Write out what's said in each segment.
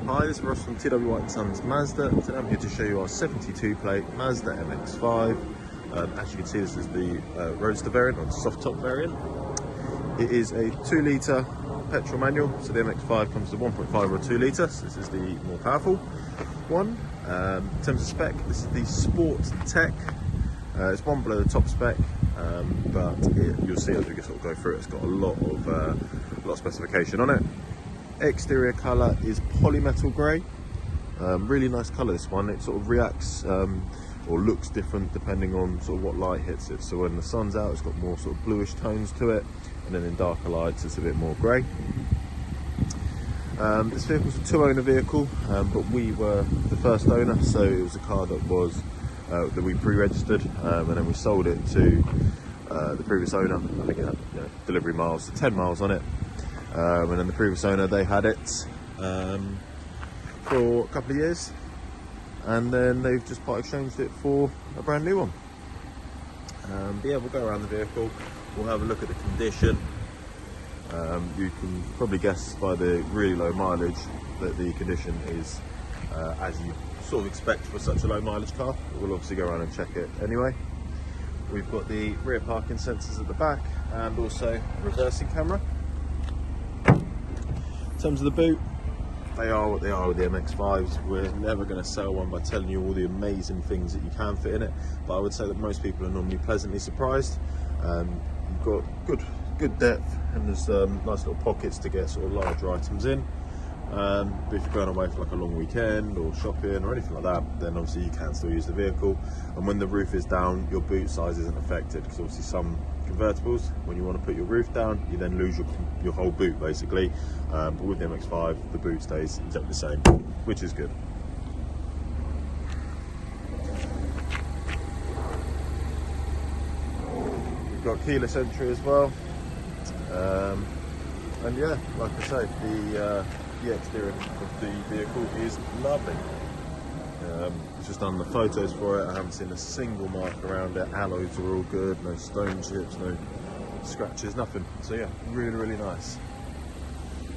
Hi, this is Ross from TW White & Sons Mazda. Today I'm here to show you our 72 plate Mazda MX-5. As you can see, this is the Roadster variant, or the soft top variant. It is a 2 litre petrol manual, so the MX-5 comes to 1.5 or 2 litre, so this is the more powerful one. In terms of spec, this is the Sport Tech. It's one below the top spec, but you'll see as we sort of go through it, it's got a lot of specification on it. Exterior colour is Polymetal grey. Really nice colour, this one. It sort of reacts or looks different depending on sort of what light hits it. So when the sun's out, it's got more sort of bluish tones to it, and then in darker lights it's a bit more grey. This vehicle's a 2-owner vehicle, but we were the first owner, so it was a car that was that we pre-registered, and then we sold it to the previous owner. I think it had delivery miles, so 10 miles on it. And then the previous owner, they had it for a couple of years, and then they've just part exchanged it for a brand new one. But yeah, we'll go around the vehicle, we'll have a look at the condition. You can probably guess by the really low mileage that the condition is as you sort of expect for such a low mileage car. We'll obviously go around and check it anyway. We've got the rear parking sensors at the back and also reversing camera. In terms of the boot, they are what they are with the MX-5s. We're never going to sell one by telling you all the amazing things that you can fit in it, but I would say that most people are normally pleasantly surprised. You've got good depth, and there's nice little pockets to get sort of larger items in. But if you're going away for like a long weekend or shopping or anything like that, then obviously you can still use the vehicle. And when the roof is down, your boot size isn't affected, because obviously some convertibles, when you want to put your roof down, you then lose your whole boot basically. But with the MX-5, the boot stays exactly the same, which is good. We've got keyless entry as well, and yeah, like I say, the exterior of the vehicle is lovely. Just done the photos for it. I haven't seen a single mark around it. Alloys are all good, no stone chips, no scratches, nothing. So yeah, really nice.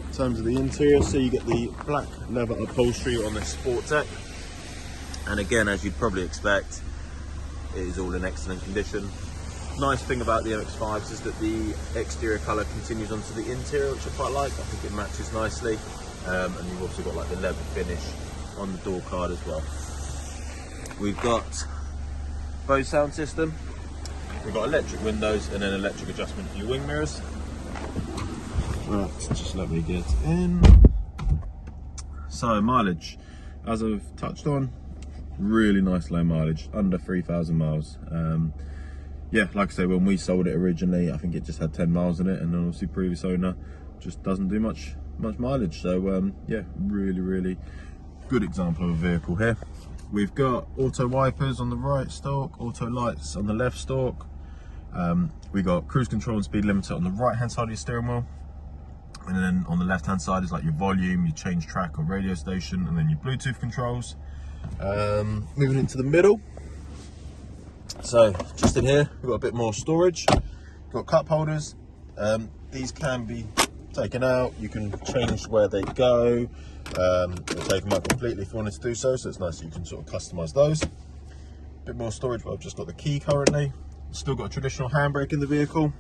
In terms of the interior, so you get the black leather upholstery on the Sport Tech, and again, as you'd probably expect, it is all in excellent condition. Nice thing about the MX-5s is that the exterior colour continues onto the interior, which I quite like. I think it matches nicely, and you've also got like the leather finish on the door card as well. We've got Bose sound system, we've got electric windows, and then electric adjustment for your wing mirrors. Right, just let me get in. So mileage, as I've touched on, really nice low mileage, under 3,000 miles. Yeah, like I say, when we sold it originally, I think it just had 10 miles in it, and then obviously previous owner just doesn't do much mileage. So yeah, really good example of a vehicle here. We've got auto wipers on the right stalk, auto lights on the left stalk. We got cruise control and speed limiter on the right hand side of your steering wheel, and then on the left hand side is like your volume, your change track or radio station, and then your Bluetooth controls. Moving into the middle, so just in here we've got a bit more storage. Got cup holders. These can be taken out, you can change where they go, or take them out completely if you wanted to do so, so it's nice that you can sort of customize those. A bit more storage, but I've just got the key currently. Still got a traditional handbrake in the vehicle.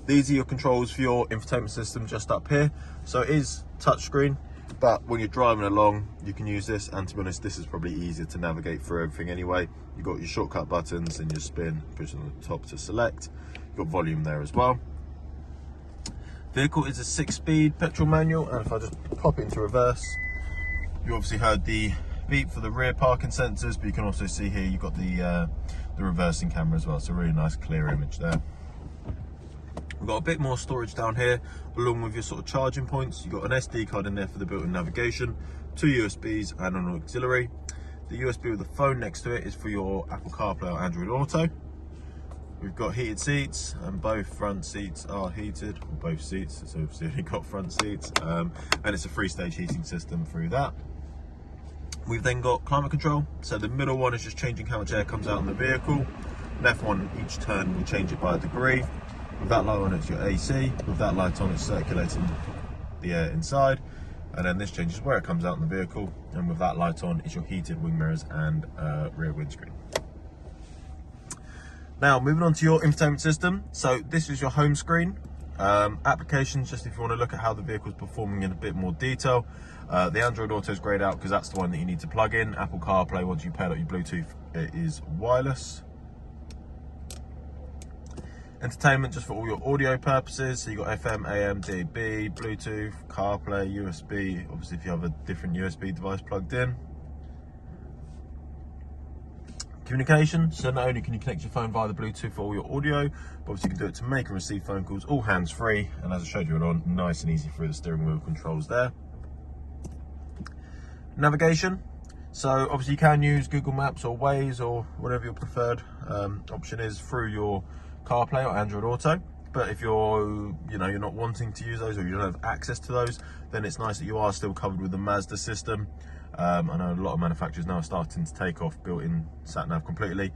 These are your controls for your infotainment system just up here. So it is touchscreen, but when you're driving along you can use this, and to be honest, this is probably easier to navigate through everything anyway. You've got your shortcut buttons and your spin, push on the top to select. You've got volume there as well. Vehicle is a 6-speed petrol manual, and if I just pop it into reverse, you obviously heard the beep for the rear parking sensors, but you can also see here you've got the reversing camera as well, so a really nice clear image there. We've got a bit more storage down here, along with your sort of charging points. You've got an SD card in there for the built-in navigation, 2 USBs and an auxiliary. The USB with the phone next to it is for your Apple CarPlay or Android Auto. We've got heated seats, and both front seats are heated, or both seats, so obviously only got front seats, and it's a 3-stage heating system through that. We've then got climate control, so the middle one is just changing how much air comes out in the vehicle. Left one, each turn will change it by a degree. With that light on, it's your AC. With that light on, it's circulating the air inside. And then this changes where it comes out in the vehicle, and with that light on is your heated wing mirrors and rear windscreen. Now moving on to your infotainment system. So this is your home screen. Applications, just if you want to look at how the vehicle is performing in a bit more detail. The Android Auto is grayed out because that's the one that you need to plug in. Apple CarPlay, once you pair up your Bluetooth, it is wireless. Entertainment, just for all your audio purposes. So you got FM, AM, DWP, Bluetooth, CarPlay, USB. Obviously, if you have a different USB device plugged in. Communication, so not only can you connect your phone via the Bluetooth for all your audio, but obviously you can do it to make and receive phone calls, all hands-free, and as I showed you it on, nice and easy through the steering wheel controls there. Navigation, so obviously you can use Google Maps or Waze or whatever your preferred option is through your CarPlay or Android Auto. But if you're not wanting to use those, or you don't have access to those, then it's nice that you are still covered with the Mazda system. I know a lot of manufacturers now are starting to take off built-in sat-nav completely.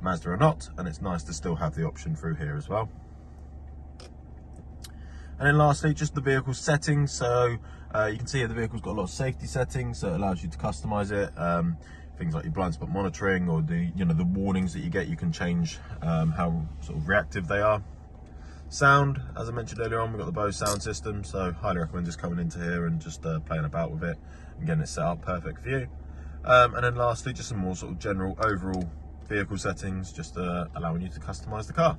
Mazda are not, and it's nice to still have the option through here as well. And then lastly, just the vehicle settings. So you can see here the vehicle's got a lot of safety settings, so it allows you to customize it. Things like your blind spot monitoring, or the warnings that you get, you can change how sort of reactive they are. Sound, as I mentioned earlier on, we've got the Bose sound system, so highly recommend just coming into here and just playing about with it and getting it set up perfect for you. And then lastly, just some more sort of general overall vehicle settings, just allowing you to customize the car.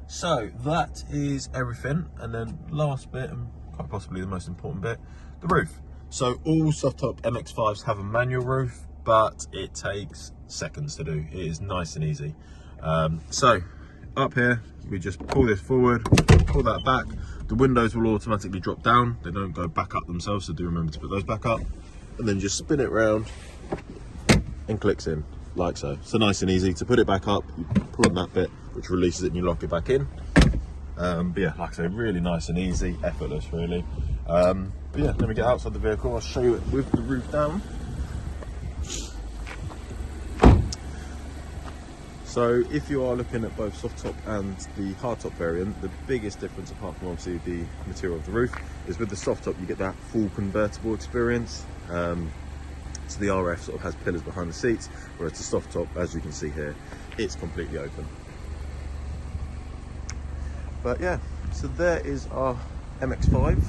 So that is everything. And then last bit, and quite possibly the most important bit, the roof. So all soft top MX-5s have a manual roof, but it takes seconds to do. It is nice and easy. So up here, we just pull this forward, pull that back. The windows will automatically drop down. They don't go back up themselves, so do remember to put those back up. And then just spin it round and clicks in, like so. So nice and easy. To put it back up, you pull on that bit, which releases it, and you lock it back in. But yeah, like I say, really nice and easy, effortless really. But yeah, let me get outside the vehicle. I'll show you it with the roof down. So if you are looking at both soft top and the hard top variant, the biggest difference, apart from obviously the material of the roof, is with the soft top you get that full convertible experience. So the RF sort of has pillars behind the seats, whereas the soft top, as you can see here, it's completely open. But yeah, so there is our MX-5.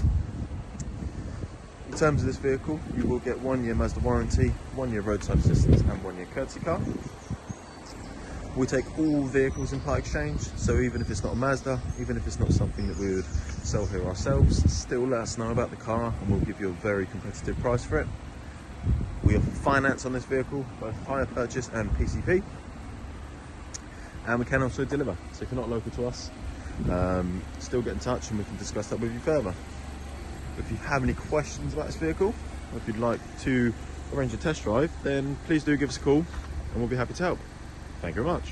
In terms of this vehicle, you will get 1 year Mazda warranty, 1 year roadside assistance, and 1 year courtesy car. We take all vehicles in part exchange, so even if it's not a Mazda, even if it's not something that we would sell here ourselves, still let us know about the car and we'll give you a very competitive price for it. We offer finance on this vehicle, both hire purchase and PCP, and we can also deliver. So if you're not local to us, still get in touch and we can discuss that with you further. If you have any questions about this vehicle, or if you'd like to arrange a test drive, then please do give us a call and we'll be happy to help. Thank you very much.